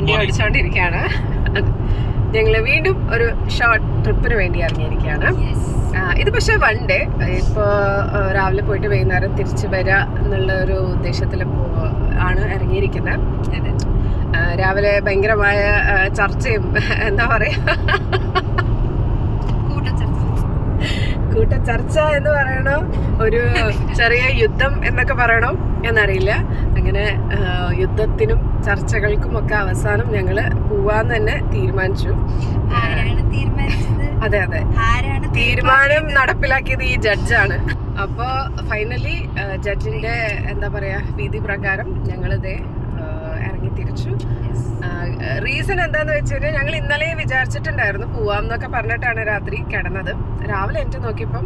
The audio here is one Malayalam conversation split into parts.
വണ്ടി ഓടിച്ചുകൊണ്ടിരിക്കുകയാണ്. ഞങ്ങൾ വീണ്ടും ഒരു ഷോർട്ട് ട്രിപ്പിന് വേണ്ടി ഇറങ്ങിയിരിക്കുകയാണ്. ഇത് പക്ഷേ വൺ ഡേ, ഇപ്പോൾ രാവിലെ പോയിട്ട് വൈകുന്നേരം തിരിച്ചു വരിക എന്നുള്ള ഒരു ഉദ്ദേശത്തിൽ ആണ് ഇറങ്ങിയിരിക്കുന്നത്. രാവിലെ ഭയങ്കരമായ ചർച്ചയും എന്താ പറയുക, കൂട്ടച്ചർച്ച എന്ന് പറയണോ, ഒരു ചെറിയ യുദ്ധം എന്നൊക്കെ പറയണോ എന്നറിയില്ല. അങ്ങനെ യുദ്ധത്തിനും ചർച്ചകൾക്കും ഒക്കെ അവസാനം ഞങ്ങള് പോവാന്ന് തന്നെ തീരുമാനിച്ചു. അതെ അതെ, തീരുമാനം നടപ്പിലാക്കിയത് ഈ ജഡ്ജാണ്. അപ്പോ ഫൈനലി ജഡ്ജിന്റെ എന്താ പറയാ വിധി പ്രകാരം ഞങ്ങളിതേ ഇറങ്ങി തിരിച്ചു. റീസൺ എന്താന്ന് വെച്ച് കഴിഞ്ഞാൽ ഞങ്ങൾ ഇന്നലെ വിചാരിച്ചിട്ടുണ്ടായിരുന്നു പോവാന്നൊക്കെ പറഞ്ഞിട്ടാണ് രാത്രി കിടന്നത്. രാവിലെ എനിക്ക് നോക്കിയപ്പം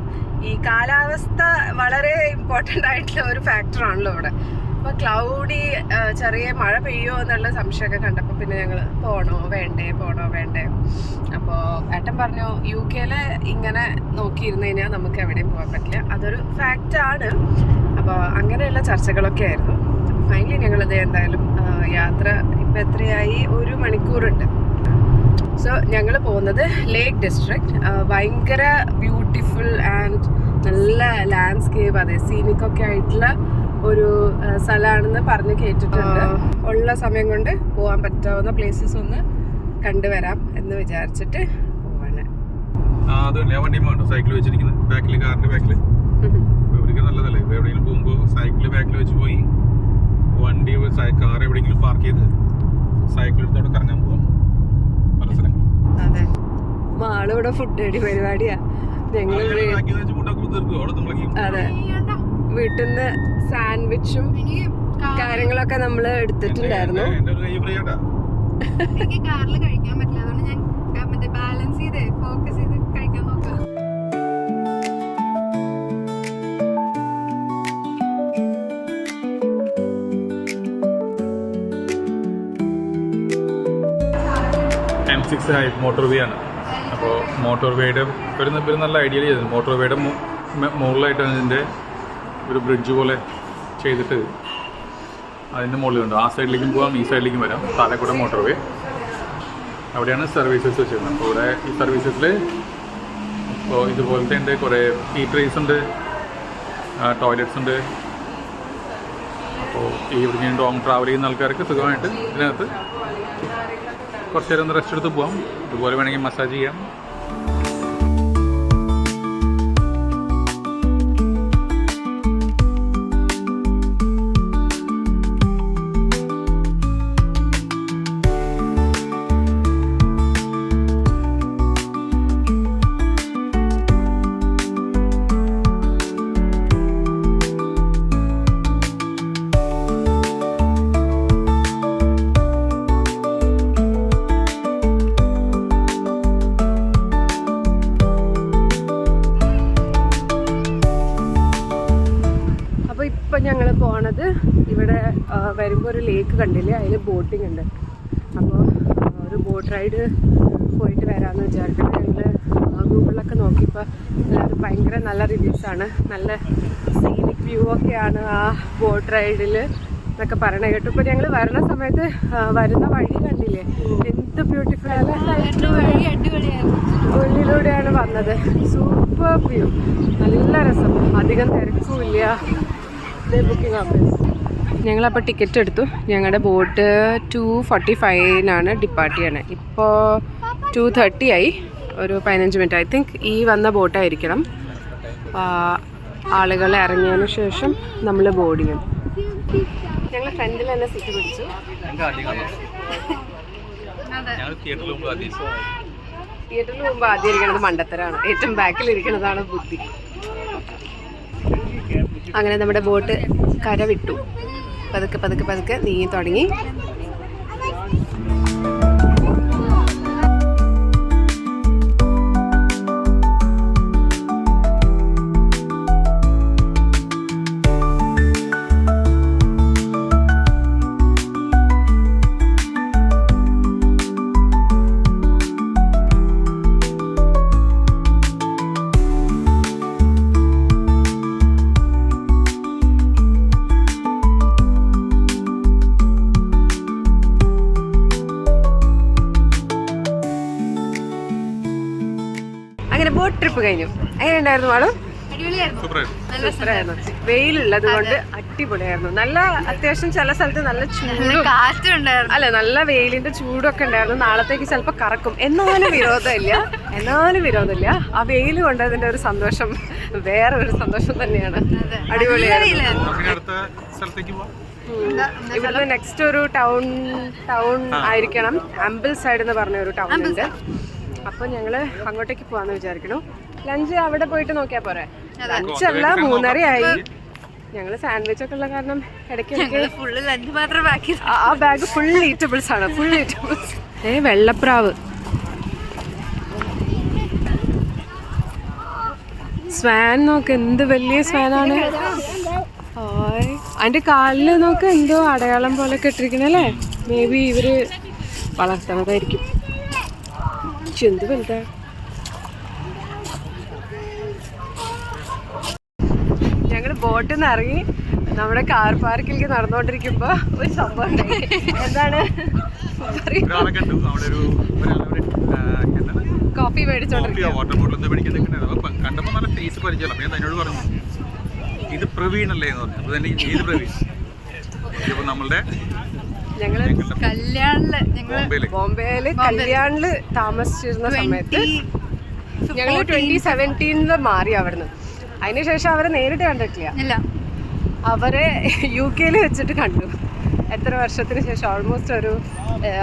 ഈ കാലാവസ്ഥ വളരെ ഇമ്പോർട്ടൻ്റ് ആയിട്ടുള്ള ഒരു ഫാക്ടറാണല്ലോ ഇവിടെ. അപ്പോൾ ക്ലൗഡി ചെറിയ മഴ പെയ്യോ എന്നുള്ള സംശയമൊക്കെ കണ്ടപ്പോൾ പിന്നെ ഞങ്ങൾ പോണോ വേണ്ടേ അപ്പോൾ ഏട്ടൻ പറഞ്ഞു UK ഇങ്ങനെ നോക്കിയിരുന്നു കഴിഞ്ഞാൽ നമുക്ക് എവിടെയും പോകാൻ പറ്റില്ല, അതൊരു ഫാക്റ്റാണ്. അപ്പോൾ അങ്ങനെയുള്ള ചർച്ചകളൊക്കെ ആയിരുന്നു. ഫൈനലി ഞങ്ങളിത് എന്തായാലും യാത്ര ഇപ്പം എത്രയായി, 1 മണിക്കൂറുണ്ട്. സോ ഞങ്ങൾ പോകുന്നത് ലേക്ക് ഡിസ്ട്രിക്ട്. ഭയങ്കര ബ്യൂട്ടിഫുൾ ആൻഡ് നല്ല ലാൻഡ്സ്കേപ്പ്, അതെ സീനിക്കൊക്കെ ആയിട്ടുള്ള ഒരു സ്ഥലമാണെന്ന് പറഞ്ഞ് കേട്ടിട്ടുണ്ട്. ഉള്ള സമയം കൊണ്ട് പോകാൻ പറ്റാവുന്ന പ്ലേസസ് ഒന്ന് കണ്ടുവരാം എന്ന് വിചാരിച്ചിട്ട് പോവാണ്. സൈക്കിൾ വെച്ചിരിക്കുന്നത് ബാക്കിൽ, കാറിന്റെ ബാക്കിൽ നല്ലതല്ലേ. എവിടെയെങ്കിലും പോകുമ്പോൾ സൈക്കിൾ ബാക്കിൽ വെച്ച് പോയി വണ്ടി കാർ എവിടെയെങ്കിലും പാർക്ക് ചെയ്ത് സൈക്കിൾ എടുത്തോടെ കറങ്ങാൻ പോവാം പല സ്ഥലങ്ങൾ. അതെ, മാളിവിടെ ഫുഡ് അടി പരിപാടിയാ. ഞങ്ങൾ അതെ വീട്ടിൽ നിന്ന് സാൻഡ്വിച്ചും കാര്യങ്ങളൊക്കെ നമ്മള് എടുത്തിട്ടുണ്ടായിരുന്നു. എനിക്ക് കാറിൽ കഴിക്കാൻ പറ്റില്ല, അതുകൊണ്ട് ഞാൻ മറ്റേ ബാലൻസ് ചെയ്ത് ഫോക്കസ് ചെയ്ത് കഴിക്കാൻ നോക്കാം. M6 ഹൈറ്റ് മോട്ടോർ വേ ആണ്. അപ്പോൾ മോട്ടോർ വേയുടെ ഒരു നല്ല ഐഡിയ ചെയ്തത്. മോട്ടോർ വേയുടെ മുകളിലായിട്ടാണ് ഇതിൻ്റെ ഒരു ബ്രിഡ്ജ് പോലെ ചെയ്തിട്ട് അതിൻ്റെ മുകളിലുണ്ട്. ആ സൈഡിലേക്കും പോകാം, ഈ സൈഡിലേക്കും വരാം. താഴെ കൂടെ മോട്ടോർ വേ, അവിടെയാണ് സർവീസസ് വെച്ചിരുന്നത്. അപ്പോൾ ഇവിടെ ഈ സർവീസസിൽ ഇപ്പോൾ ഇതുപോലത്തെ ഉണ്ട്, കുറേ ഈറ്ററീസ് ഉണ്ട്, ടോയ്ലറ്റ്സ് ഉണ്ട്. അപ്പോൾ ഈ ഇവിടെ ലോങ് ട്രാവൽ ചെയ്യുന്ന ആൾക്കാർക്ക് സുഖമായിട്ട് ഇതിനകത്ത് കുറച്ച് നേരം ഒന്ന് റെസ്റ്റ് എടുത്ത് പോകാം. ഇതുപോലെ വേണമെങ്കിൽ മസാജ് ചെയ്യാം. ഞങ്ങൾ പോണത് ഇവിടെ വരുമ്പോൾ ഒരു ലേക്ക് കണ്ടില്ലേ, അതിൽ ബോട്ടിംഗ് ഉണ്ട്. അപ്പോൾ ഒരു ബോട്ട് റൈഡ് പോയിട്ട് വരാമെന്ന് വിചാരിക്കണം. ഞങ്ങൾ ഗൂഗിളിലൊക്കെ നോക്കിയപ്പോൾ എല്ലാവരും ഭയങ്കര നല്ല റിവ്യൂസാണ്, നല്ല സീനിക് വ്യൂ ഒക്കെയാണ് ആ ബോട്ട് റൈഡിൽ എന്നൊക്കെ പറയണ കേട്ടു. ഇപ്പോൾ ഞങ്ങൾ വരുന്ന സമയത്ത് വരുന്ന വഴി കണ്ടില്ലേ, എന്ത് ബ്യൂട്ടിഫുൾ ഉള്ളിലൂടെയാണ് വന്നത്. സൂപ്പർ വ്യൂ, നല്ല രസം, അധികം തിരക്കുമില്ല. Booking office. ഞങ്ങളപ്പോൾ ടിക്കറ്റ് എടുത്തു. ഞങ്ങളുടെ ബോട്ട് 2:45 ഡിപ്പാർട്ട് ചെയ്യണത്. ഇപ്പോൾ 2:30 ആയി, ഒരു 15 മിനിറ്റ്. ഐ തിങ്ക് ഈ വന്ന ബോട്ടായിരിക്കണം. ആളുകൾ ഇറങ്ങിയതിന് ശേഷം നമ്മൾ ബോർഡ് ചെയ്യും. ഞങ്ങൾ ഫ്രണ്ടിൽ തന്നെ സീറ്റ് പിടിച്ചു. തിയേറ്ററിൽ പോകുമ്പോൾ ആദ്യം ഇരിക്കണത് മണ്ടത്തരാണ്, ഏറ്റവും ബാക്കിൽ ഇരിക്കണതാണ് ബുദ്ധി. അങ്ങനെ നമ്മുടെ ബോട്ട് കര വിട്ടു. പതുക്കെ നീങ്ങി തുടങ്ങി. ബോട്ട് ട്രിപ്പ് കഴിഞ്ഞു. എങ്ങനെയുണ്ടായിരുന്നു മാളു? അടിപൊളിയായിരുന്നു. സൂപ്പറായിരുന്നു. വെയിലുള്ളത് കൊണ്ട് അടിപൊളിയായിരുന്നു. നല്ല അത്യാവശ്യം ചില സ്ഥലത്ത് നല്ല ചൂടും കാറ്റുണ്ടായിരുന്നു. അല്ല നല്ല വെയിലിന്റെ ചൂടൊക്കെ ഉണ്ടായിരുന്നു. നാളത്തേക്ക് ചിലപ്പോൾ കറക്കും. എന്നാലും വിരോധമില്ല. ആ വെയിൽ കൊണ്ട് അതിന്റെ ഒരു സന്തോഷം വേറെ ഒരു സന്തോഷം തന്നെയാണ്. അടിപൊളിയായിരുന്നു. ഇവിടുന്ന് നെക്സ്റ്റ് ഒരു ടൗൺ ആയിരിക്കണം. ആംബിൾ സൈഡ് എന്ന് പറഞ്ഞ ഒരു ടൗൺ ഉണ്ട്. അപ്പൊ ഞങ്ങള് അങ്ങോട്ടേക്ക് പോവാന്ന് വിചാരിക്കണം. ലഞ്ച് അവിടെ പോയിട്ട് നോക്കിയാ പോരെ? ലഞ്ചല്ല 3:30 ആയി. ഞങ്ങള് സാൻഡ്വിച്ച് ഒക്കെ ഉള്ള കാരണം ഇടയ്ക്ക് ഫുള്ള് ലഞ്ച് മാത്രം ബാക്കി. ആ ബാഗ് ഫുൾ ഈറ്റബിൾസ് ആണ്. വെള്ളപ്രാവ്, സ്വാൻ നോക്ക് എന്ത് വലിയ സ്വാനാണ്. അതിന്റെ കാലില് നോക്ക് എന്തോ അടയാളം പോലെ കെട്ടിരിക്കണല്ലേ. മേ ബി ഇവര് വളർത്തണതായിരിക്കും. എന്ത് വലുതാ. ഞങ്ങള് ബോട്ടിൽ നിന്ന് ഇറങ്ങി നമ്മുടെ കാർ പാർക്കിലേക്ക് നടന്നുകൊണ്ടിരിക്കുമ്പോ ഒരു സംഭവം ഉണ്ടായി. എന്താണ്? കോഫി ഇത് പ്രവീൺ അല്ലേ എന്ന് പറഞ്ഞു. അത് ഏത് പ്രവീൺ? ഇപ്പൊ നമ്മളുടെ ഞങ്ങള് ബോംബെയില് കല്യാണില് താമസിച്ചിരുന്ന സമയത്ത് ഞങ്ങള് 2017 മാറി അവിടുന്ന്. അതിനുശേഷം അവരെ നേരിട്ട് കണ്ടിട്ടില്ല. അവരെ UK വെച്ചിട്ട് കണ്ടു. എത്ര വർഷത്തിന് ശേഷം? ഓൾമോസ്റ്റ് ഒരു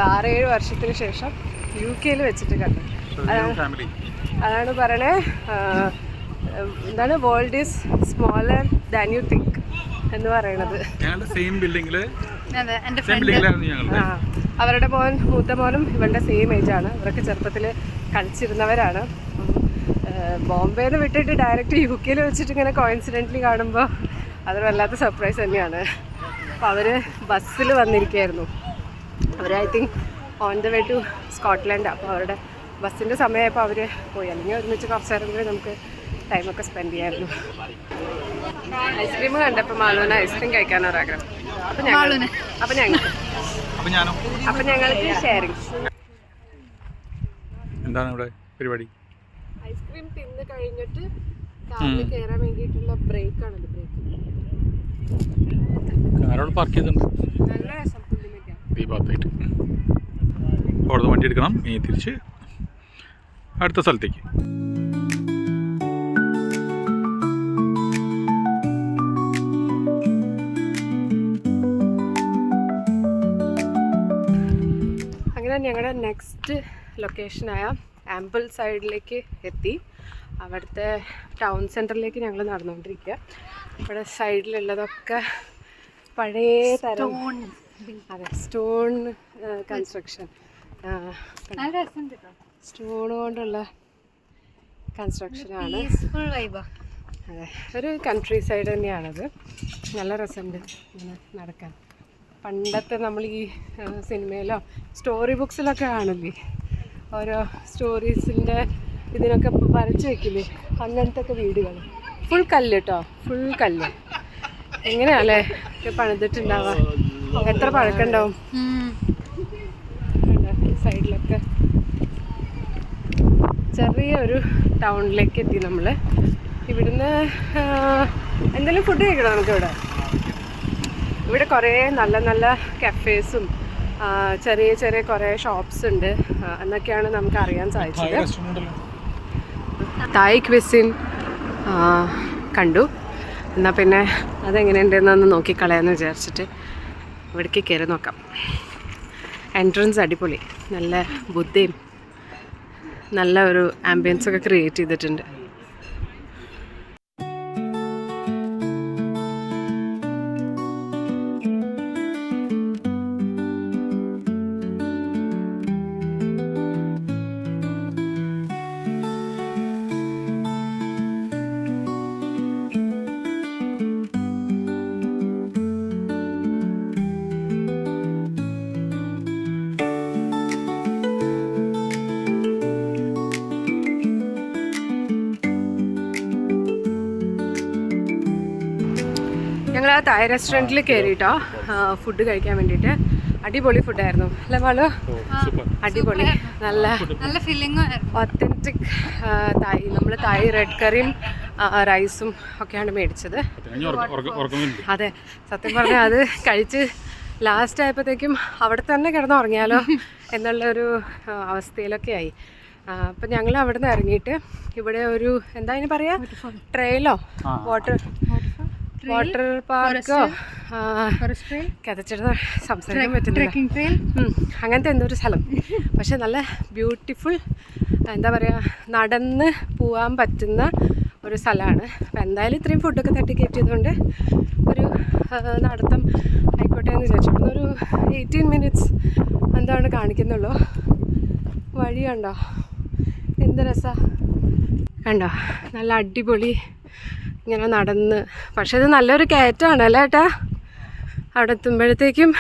6-7 വർഷത്തിന് ശേഷം UK വെച്ചിട്ട് കണ്ടു. അതാണ് പറയണേ, എന്താണ് world is smaller than you think എന്ന് പറയണത്. അവരുടെ മൂത്ത മോനും ഇവളുടെ സെയിം ഏജാണ്. ഇവരൊക്കെ ചെറുപ്പത്തിൽ കളിച്ചിരുന്നവരാണ്. ബോംബെന്ന് വിട്ടിട്ട് ഡയറക്റ്റ് UK വെച്ചിട്ട് ഇങ്ങനെ കോയിൻസിഡൻ്റലി കാണുമ്പോൾ അതൊരു വല്ലാത്ത സർപ്രൈസ് തന്നെയാണ്. അപ്പോൾ അവർ ബസ്സിൽ വന്നിരിക്കുകയായിരുന്നു. അവർ I think on the way to Scotland. അപ്പോൾ അവരുടെ ബസ്സിൻ്റെ സമയമായപ്പോൾ അവർ പോയി. അല്ലെങ്കിൽ ഒരുമിച്ച് കുറച്ച് നേരം കൂടി നമുക്ക് ടൈമൊക്കെ സ്പെൻഡ് ചെയ്യായിരുന്നു. ഐസ്ക്രീം കണ്ടപ്പോൾ മാളുവിന് ഐസ്ക്രീം കഴിക്കാനൊരാഗ്രഹം. അപ്പം ഞങ്ങൾക്ക് ഷെയറിങ്. എന്താണ് ഇവിടെ പരിപാടി? ഐസ്ക്രീം തിന്ന് കഴിഞ്ഞിട്ട് കാറിൽ കയറാൻ വേണ്ടിയിട്ടുള്ള ബ്രേക്കാണത്. കാറോട് പാർക്ക് ചെയ്തിട്ടുണ്ട്. നല്ല രസം. ഈ ഭാഗത്തായിട്ട് അവിടുന്ന് വണ്ടി എടുക്കണം. ഇനി തിരിച്ച് അടുത്ത സ്ഥലത്തേക്ക്. അങ്ങനെ ഞങ്ങളുടെ നെക്സ്റ്റ് ലൊക്കേഷനായ ആംബിൾ സൈഡിലേക്ക് എത്തി. അവിടുത്തെ ടൗൺ സെൻറ്ററിലേക്ക് ഞങ്ങൾ നടന്നുകൊണ്ടിരിക്കുക. ഇവിടെ സൈഡിലുള്ളതൊക്കെ പഴയ തരം, അതെ, സ്റ്റോൺ കൺസ്ട്രക്ഷൻ, സ്റ്റോൺ കൊണ്ടുള്ള കൺസ്ട്രക്ഷനാണ്. അതെ, ഒരു കൺട്രി സൈഡ് തന്നെയാണത്. നല്ല രസമുണ്ട് ഇങ്ങനെ നടക്കാൻ. പണ്ടത്തെ നമ്മൾ ഈ സിനിമയിലോ സ്റ്റോറി ബുക്സിലൊക്കെ കാണില്ലേ, ഓരോ സ്റ്റോറീസിൻ്റെ ഇതിനൊക്കെ വരച്ച് വെക്കില്ലേ, അങ്ങനത്തെ ഒക്കെ വീടുകൾ. ഫുൾ കല്ല് കേട്ടോ, ഫുൾ കല്ല്. എങ്ങനെയാണല്ലേ പണിതിട്ടുണ്ടാവുക? എത്ര പഴക്കമുണ്ടാവും സൈഡിലൊക്കെ. ചെറിയൊരു ടൗണിലേക്ക് എത്തി നമ്മൾ. ഇവിടുന്ന് എന്തെങ്കിലും ഫുഡ് കഴിക്കണം നമുക്കിവിടെ. ഇവിടെ കുറേ നല്ല നല്ല കഫേസും ചെറിയ ചെറിയ കുറേ ഷോപ്സ് ഉണ്ട് എന്നൊക്കെയാണ് നമുക്ക് അറിയാൻ സാധിച്ചത്. തായ് ക്വിസിൻ കണ്ടു. എന്നാൽ പിന്നെ അതെങ്ങനെയുണ്ടെന്നൊന്ന് നോക്കിക്കളയാന്ന് വിചാരിച്ചിട്ട് ഇവിടേക്ക് കയറി നോക്കാം. എൻട്രൻസ് അടിപൊളി, നല്ല ബുദ്ധയും നല്ല ഒരു ആംബിയൻസൊക്കെ ക്രിയേറ്റ് ചെയ്തിട്ടുണ്ട്. ഞങ്ങൾ ആ തായ് റെസ്റ്റോറൻറ്റിൽ കയറിയിട്ടോ ഫുഡ് കഴിക്കാൻ വേണ്ടിയിട്ട്. അടിപൊളി ഫുഡായിരുന്നു അല്ലേ മാളു? അടിപൊളി, നല്ല നല്ല ഫീലിംഗ് ഒത്തൻറ്റിക് തായ്. നമ്മൾ തായ് റെഡ് കറിയും റൈസും ഒക്കെയാണ് മേടിച്ചത്. അതെ, സത്യം പറഞ്ഞാൽ അത് കഴിച്ച് ലാസ്റ്റ് ആയപ്പോഴത്തേക്കും അവിടെ തന്നെ കിടന്നുറങ്ങിയാലോ എന്നുള്ളൊരു അവസ്ഥയിലൊക്കെ ആയി. അപ്പം ഞങ്ങൾ അവിടെ നിന്ന് ഇറങ്ങിയിട്ട് ഇവിടെ ഒരു എന്താ അതിന് പറയാ, ട്രെയിലോ വാട്ടർ പാർക്കോ കഥച്ചിടുന്ന സംസാരിക്കാൻ പറ്റുന്നില്ല, അങ്ങനത്തെ എന്തോ ഒരു സ്ഥലം. പക്ഷെ നല്ല ബ്യൂട്ടിഫുൾ, എന്താ പറയുക, നടന്ന് പോകാൻ പറ്റുന്ന ഒരു സ്ഥലമാണ്. അപ്പം എന്തായാലും ഇത്രയും ഫുഡൊക്കെ തട്ടി കയറ്റിയതുകൊണ്ട് ഒരു നടത്തം ആയിക്കോട്ടെ എന്ന് വിചാരിച്ചു. ഇവിടുന്ന് ഒരു 18 minutes എന്താണ് കാണിക്കുന്നുള്ളൂ. വഴി കണ്ടോ എന്ത് രസമാണ്, കണ്ടോ നല്ല അടിപൊളി ഇങ്ങനെ നടന്ന്. പക്ഷെ ഇത് നല്ലൊരു കയറ്റമാണ് അല്ലേ ഏട്ടാ. അവിടെ എത്തുമ്പോഴത്തേക്കും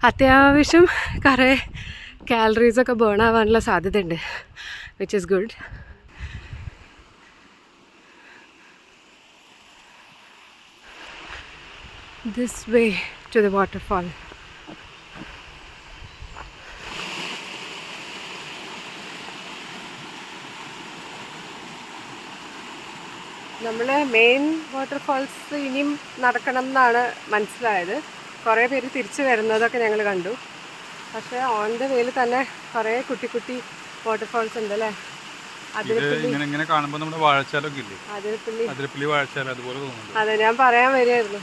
അത്യാവശ്യം കുറേ കാലറീസൊക്കെ ബേൺ ആവാനുള്ള സാധ്യതയുണ്ട്, which is good. This way to the waterfall. നമ്മൾ മെയിൻ വാട്ടർഫാൾസ് ഇനിയും നടക്കണം എന്നാണ് മനസ്സിലായത്. കുറേ പേര് തിരിച്ചു വരുന്നതൊക്കെ ഞങ്ങൾ കണ്ടു. പക്ഷേ ഓൺ ദ വേയിൽ തന്നെ കുറേ കുട്ടി കുട്ടി വാട്ടർഫാൾസ് ഉണ്ട് അല്ലേ. അതെ, ഞാൻ പറയാൻ വരികയായിരുന്നു.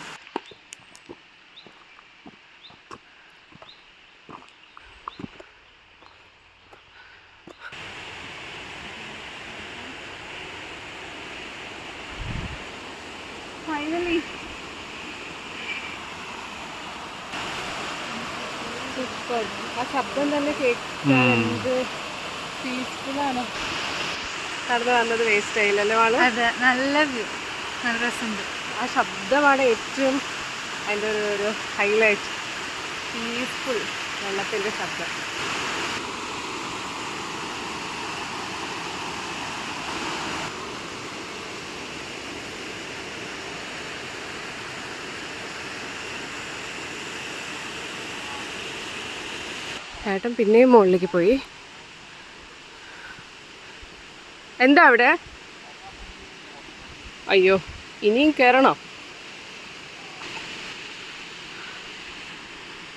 Finally super. ആ ശബ്ദം തന്നെ കേൾക്കാൻ എന്ത് പീസ്ഫുള്ളാണ്. കടന്നു വന്നത് വേസ്റ്റ് ആയില്ലല്ലോ ആള്. അതെ, നല്ല വ്യൂ, നല്ല രസമുണ്ട്. ആ ശബ്ദമാണ് ഏറ്റവും അതിൻ്റെ ഒരു ഹൈലൈറ്റ്. പീസ്ഫുൾ വെള്ളത്തിൻ്റെ ശബ്ദം. ചേട്ടൻ പിന്നെയും മുകളിലേക്ക് പോയി. എന്താ അവിടെ? അയ്യോ, ഇനിയും കയറണോ?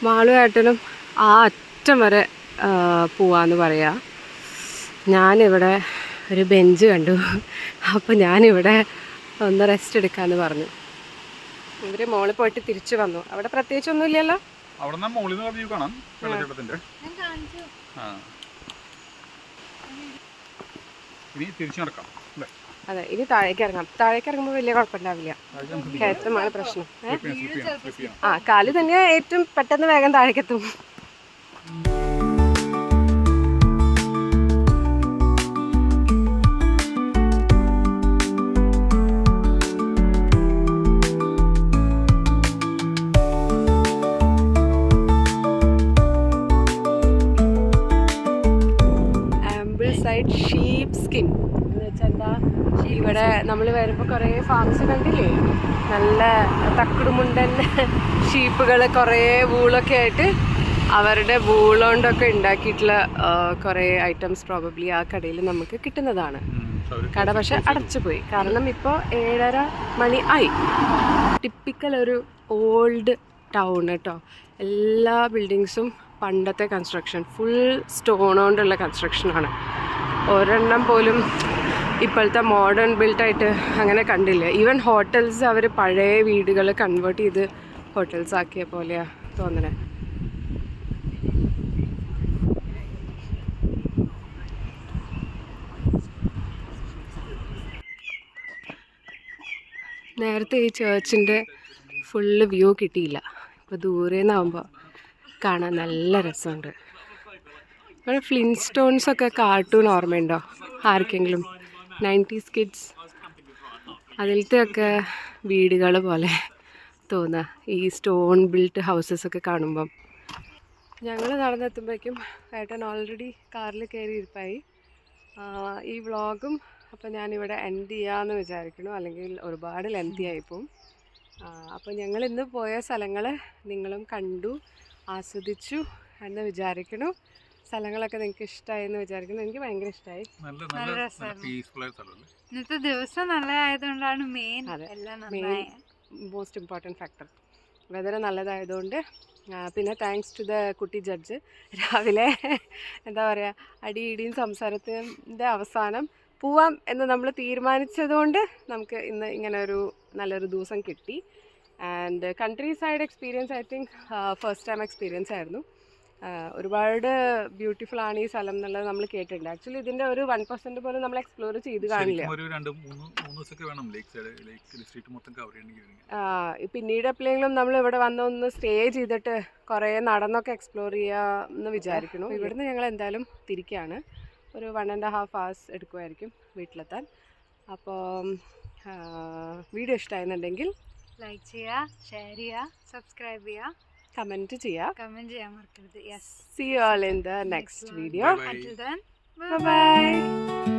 മാളും ഏട്ടനും ആ അറ്റം വരെ പോവാന്ന് പറയാ. ഞാനിവിടെ ഒരു ബെഞ്ച് കണ്ടു, അപ്പോൾ ഞാനിവിടെ ഒന്ന് റെസ്റ്റ് എടുക്കാമെന്ന് പറഞ്ഞു. ഇവർ മോളിൽ പോയിട്ട് തിരിച്ചു വന്നു. അവിടെ പ്രത്യേകിച്ചൊന്നുമില്ലല്ലോ. അതെ, ഇനി താഴേക്ക് ഇറങ്ങാം. താഴേക്ക് ഇറങ്ങുമ്പോൾ വലിയ കുഴപ്പമുണ്ടാവില്ല, കയറ്റമാണ് പ്രശ്നം. കാല് തന്നെ ഏറ്റവും പെട്ടെന്ന് വേഗം താഴേക്കെത്തും. ഷീപ്പ് സ്കിൻ എന്ന് വെച്ചാൽ എന്താ, ഇവിടെ നമ്മൾ വരുമ്പോൾ കുറേ ഫാംസ് കണ്ടില്ലേ, നല്ല തക്കുടുമുണ്ടൻ ഷീപ്പുകൾ, കുറേ വൂളൊക്കെ ആയിട്ട് അവരുടെ വൂളുകൊണ്ടൊക്കെ ഉണ്ടാക്കിയിട്ടുള്ള കുറേ ഐറ്റംസ് പ്രോബബ്ലി ആ കടയിൽ നമുക്ക് കിട്ടുന്നതാണ്. കട പക്ഷെ അടച്ചുപോയി, കാരണം ഇപ്പോൾ 7:30 മണി ആയി. ടിപ്പിക്കൽ ഒരു ഓൾഡ് ടൗൺ കേട്ടോ. എല്ലാ ബിൽഡിങ്സും പണ്ടത്തെ കൺസ്ട്രക്ഷൻ, ഫുൾ സ്റ്റോൺ കൊണ്ടുള്ള കൺസ്ട്രക്ഷനാണ്. ഒരെണ്ണം പോലും ഇപ്പോഴത്തെ മോഡേൺ ബിൽട്ടായിട്ട് അങ്ങനെ കണ്ടില്ല. ഈവൻ ഹോട്ടൽസ് അവർ പഴയ വീടുകൾ കൺവേർട്ട് ചെയ്ത് ഹോട്ടൽസ് ആക്കിയ പോലെയാണ് തോന്നണേ. നേരത്തെ ഈ ചേർച്ചിൻ്റെ ഫുള്ള് വ്യൂ കിട്ടിയില്ല. ഇപ്പോൾ ദൂരെ നിന്നാകുമ്പോൾ കാണാൻ നല്ല രസമുണ്ട്. ഇവിടെ ഫ്ലിൻസ്റ്റോൺസൊക്കെ കാർട്ടൂൺ ഓർമ്മയുണ്ടോ ആർക്കെങ്കിലും? 90s കിഡ്സ്, അതിലത്തെയൊക്കെ വീടുകൾ പോലെ തോന്നുക ഈ സ്റ്റോൺ ബിൽറ്റ് ഹൗസസൊക്കെ കാണുമ്പം. ഞങ്ങൾ നടന്നെത്തുമ്പോഴേക്കും ഏട്ടൻ ഓൾറെഡി കാറിൽ കയറി ഇരിപ്പായി. ഈ വ്ളോഗും അപ്പോൾ ഞാനിവിടെ എൻഡ് ചെയ്യാമെന്ന് വിചാരിക്കുന്നു, അല്ലെങ്കിൽ ഒരുപാട് ലെങ്തി ആയിപ്പോവും. അപ്പോൾ ഞങ്ങൾ ഇന്ന് പോയ സ്ഥലങ്ങൾ നിങ്ങളും കണ്ടു ആസ്വദിച്ചു എന്ന് വിചാരിക്കുന്നു. സ്ഥലങ്ങളൊക്കെ നിങ്ങൾക്ക് ഇഷ്ടമായി എന്ന് വിചാരിക്കുന്നു. എനിക്ക് ഭയങ്കര ഇഷ്ടമായി. പീസ്ഫുൾ ആയ സ്ഥലമല്ലേ. ഇന്നത്തെ ദിവസം നല്ലതായതുകൊണ്ടാണ് മെയിൻ അതെ. എല്ലാം മെയിൻ നന്നായി. മോസ്റ്റ് ഇമ്പോർട്ടൻറ്റ് ഫാക്ടർ വെതർ നല്ലതായതുകൊണ്ട്. പിന്നെ താങ്ക്സ് ടു ദ കുട്ടി ജഡ്ജ്. രാവിലെ എന്താ പറയുക, അടിയിടിയും സംസാരത്തിൻ്റെ അവസാനം പോവാം എന്ന് നമ്മൾ തീരുമാനിച്ചതുകൊണ്ട് നമുക്ക് ഇന്ന് ഇങ്ങനെ ഒരു നല്ലൊരു ദിവസം കിട്ടി. And country side experience I think first time experience ആയിരുന്നു. ഒരുപാട് ബ്യൂട്ടിഫുൾ ആണ് ഈ സ്ഥലം എന്നുള്ളത് നമ്മൾ കേട്ടിട്ടുണ്ട്. ആക്ച്വലി ഇതിൻ്റെ ഒരു 1% പോലും നമ്മൾ എക്സ്പ്ലോർ ചെയ്ത് കാണില്ല. പിന്നീട് എപ്പോഴെങ്കിലും നമ്മൾ ഇവിടെ വന്നൊന്ന് സ്റ്റേ ചെയ്തിട്ട് കുറേ നടന്നൊക്കെ എക്സ്പ്ലോർ ചെയ്യാമെന്ന് വിചാരിക്കുന്നു. ഇവിടുന്ന് ഞങ്ങൾ എന്തായാലും തിരിക്കുകയാണ്. ഒരു 1.5 hours എടുക്കുമായിരിക്കും വീട്ടിലെത്താൻ. അപ്പോൾ വീഡിയോ ഇഷ്ടമായിരുന്നുണ്ടെങ്കിൽ ലൈക്ക് ചെയ്യുക, ഷെയർ ചെയ്യുക, സബ്സ്ക്രൈബ് ചെയ്യുക, കമൻറ്റ് ചെയ്യുക. കമൻറ്റ് ചെയ്യാൻ മറക്കരുത്. Yes. See you all in the next video. Until then, Bye bye.